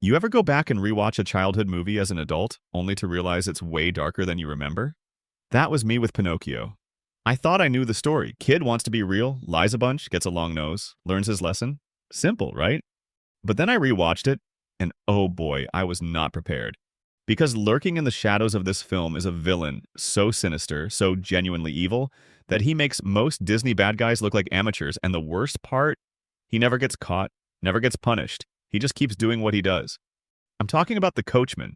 You ever go back and rewatch a childhood movie as an adult, only to realize it's way darker than you remember? That was me with Pinocchio. I thought I knew the story. Kid wants to be real, lies a bunch, gets a long nose, learns his lesson. Simple, right? But then I rewatched it, and oh boy, I was not prepared. Because lurking in the shadows of this film is a villain so sinister, so genuinely evil, that he makes most Disney bad guys look like amateurs, and the worst part, he never gets caught, never gets punished. He just keeps doing what he does. I'm talking about the Coachman.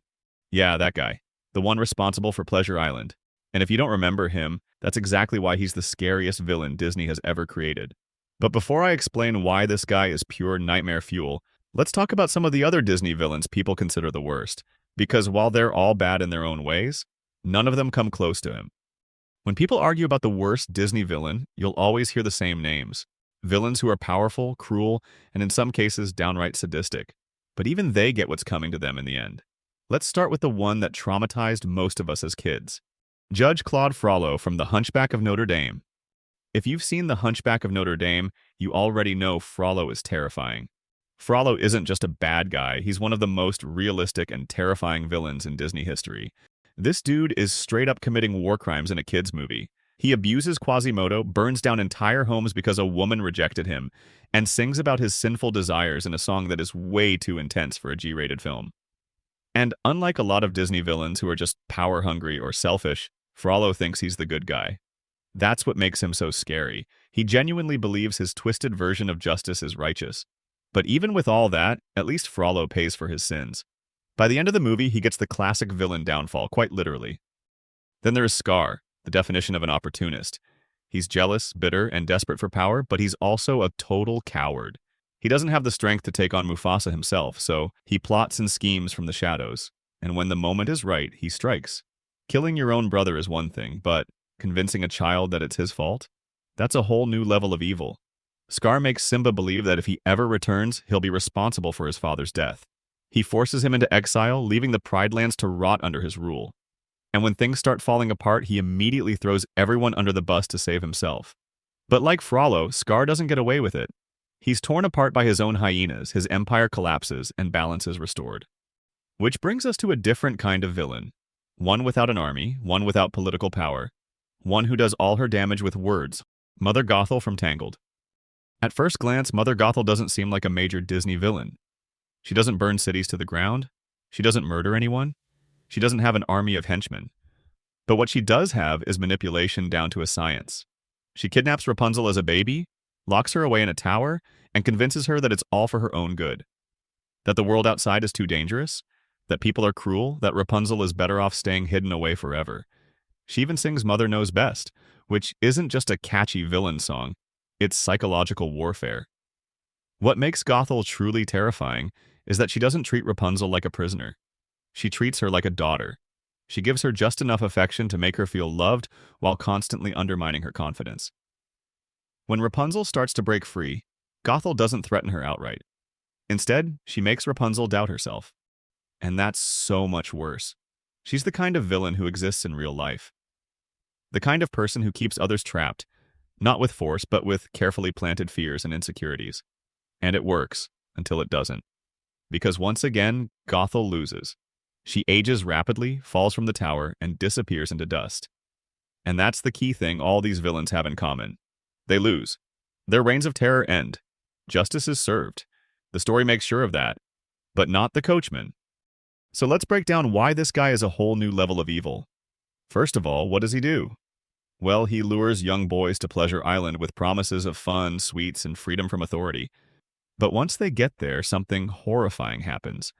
Yeah, that guy. The one responsible for Pleasure Island. And if you don't remember him, that's exactly why he's the scariest villain Disney has ever created. But before I explain why this guy is pure nightmare fuel, let's talk about some of the other Disney villains people consider the worst. Because while they're all bad in their own ways, none of them come close to him. When people argue about the worst Disney villain, you'll always hear the same names. Villains who are powerful, cruel, and in some cases downright sadistic. But even they get what's coming to them in the end. Let's start with the one that traumatized most of us as kids. Judge Claude Frollo from The Hunchback of Notre Dame. If you've seen The Hunchback of Notre Dame, you already know Frollo is terrifying. Frollo isn't just a bad guy, he's one of the most realistic and terrifying villains in Disney history. This dude is straight up committing war crimes in a kid's movie. He abuses Quasimodo, burns down entire homes because a woman rejected him, and sings about his sinful desires in a song that is way too intense for a G-rated film. And unlike a lot of Disney villains who are just power-hungry or selfish, Frollo thinks he's the good guy. That's what makes him so scary. He genuinely believes his twisted version of justice is righteous. But even with all that, at least Frollo pays for his sins. By the end of the movie, he gets the classic villain downfall, quite literally. Then there is Scar, the definition of an opportunist. He's jealous, bitter, and desperate for power, but he's also a total coward. He doesn't have the strength to take on Mufasa himself, so he plots and schemes from the shadows. And when the moment is right, he strikes. Killing your own brother is one thing, but convincing a child that it's his fault? That's a whole new level of evil. Scar makes Simba believe that if he ever returns, he'll be responsible for his father's death. He forces him into exile, leaving the Pride Lands to rot under his rule. And when things start falling apart, he immediately throws everyone under the bus to save himself. But like Frollo, Scar doesn't get away with it. He's torn apart by his own hyenas, his empire collapses, and balance is restored. Which brings us to a different kind of villain. One without an army, one without political power, one who does all her damage with words. Mother Gothel from Tangled. At first glance, Mother Gothel doesn't seem like a major Disney villain. She doesn't burn cities to the ground. She doesn't murder anyone. She doesn't have an army of henchmen. But what she does have is manipulation down to a science. She kidnaps Rapunzel as a baby, locks her away in a tower, and convinces her that it's all for her own good. That the world outside is too dangerous, that people are cruel, that Rapunzel is better off staying hidden away forever. She even sings Mother Knows Best, which isn't just a catchy villain song, it's psychological warfare. What makes Gothel truly terrifying is that she doesn't treat Rapunzel like a prisoner. She treats her like a daughter. She gives her just enough affection to make her feel loved while constantly undermining her confidence. When Rapunzel starts to break free, Gothel doesn't threaten her outright. Instead, she makes Rapunzel doubt herself. And that's so much worse. She's the kind of villain who exists in real life. The kind of person who keeps others trapped, not with force, but with carefully planted fears and insecurities. And it works, until it doesn't. Because once again, Gothel loses. She ages rapidly, falls from the tower, and disappears into dust. And that's the key thing all these villains have in common. They lose. Their reigns of terror end. Justice is served. The story makes sure of that. But not the Coachman. So let's break down why this guy is a whole new level of evil. First of all, what does he do? Well, he lures young boys to Pleasure Island with promises of fun, sweets, and freedom from authority. But once they get there, something horrifying happens.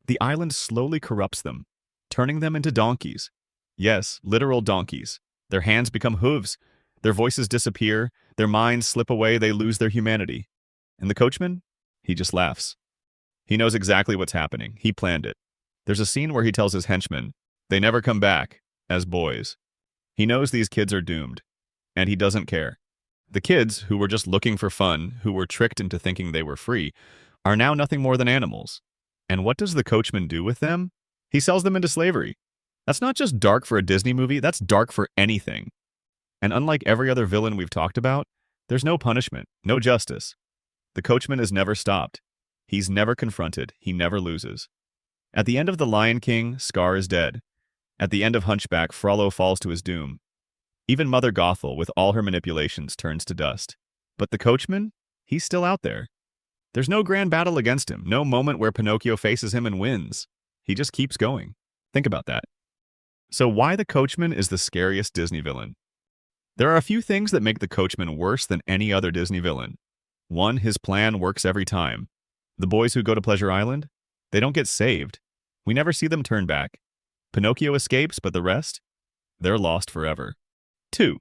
The island slowly corrupts them, turning them into donkeys. Yes, literal donkeys. Their hands become hooves. Their voices disappear. Their minds slip away. They lose their humanity. And the Coachman? He just laughs. He knows exactly what's happening. He planned it. There's a scene where he tells his henchmen, they never come back, as boys. He knows these kids are doomed, and he doesn't care. The kids, who were just looking for fun, who were tricked into thinking they were free, are now nothing more than animals. And what does the Coachman do with them? He sells them into slavery. That's not just dark for a Disney movie, that's dark for anything. And unlike every other villain we've talked about, there's no punishment, no justice. The Coachman is never stopped. He's never confronted, he never loses. At the end of The Lion King, Scar is dead. At the end of Hunchback, Frollo falls to his doom. Even Mother Gothel, with all her manipulations, turns to dust. But the Coachman? He's still out there. There's no grand battle against him, no moment where Pinocchio faces him and wins. He just keeps going. Think about that. So why the Coachman is the scariest Disney villain? There are a few things that make the Coachman worse than any other Disney villain. 1, his plan works every time. The boys who go to Pleasure Island? They don't get saved. We never see them turn back. Pinocchio escapes, but the rest? They're lost forever. 2,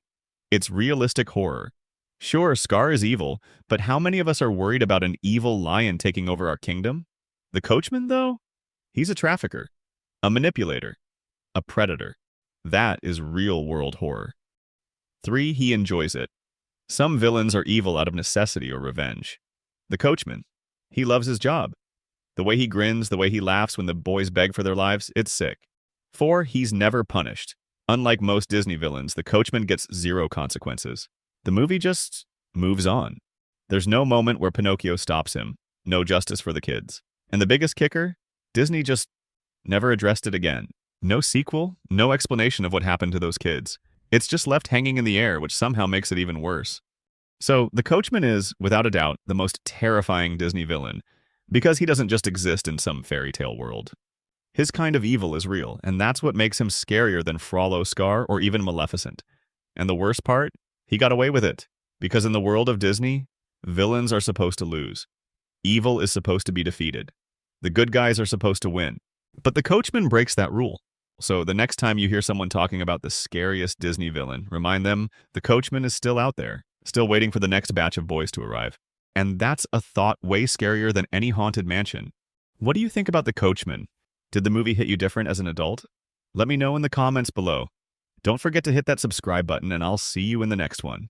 it's realistic horror. Sure, Scar is evil, but how many of us are worried about an evil lion taking over our kingdom? The Coachman, though? He's a trafficker, a manipulator, a predator. That is real-world horror. 3, he enjoys it. Some villains are evil out of necessity or revenge. The Coachman, he loves his job. The way he grins, the way he laughs when the boys beg for their lives, it's sick. 4, he's never punished. Unlike most Disney villains, the Coachman gets 0 consequences. The movie just moves on. There's no moment where Pinocchio stops him. No justice for the kids. And the biggest kicker? Disney just never addressed it again. No sequel, no explanation of what happened to those kids. It's just left hanging in the air, which somehow makes it even worse. So, the Coachman is, without a doubt, the most terrifying Disney villain, because he doesn't just exist in some fairy tale world. His kind of evil is real, and that's what makes him scarier than Frollo, Scar, or even Maleficent. And the worst part? He got away with it, because in the world of Disney, villains are supposed to lose. Evil is supposed to be defeated. The good guys are supposed to win. But the Coachman breaks that rule. So the next time you hear someone talking about the scariest Disney villain, remind them the Coachman is still out there, still waiting for the next batch of boys to arrive. And that's a thought way scarier than any haunted mansion. What do you think about the Coachman? Did the movie hit you different as an adult? Let me know in the comments below. Don't forget to hit that subscribe button, and I'll see you in the next one.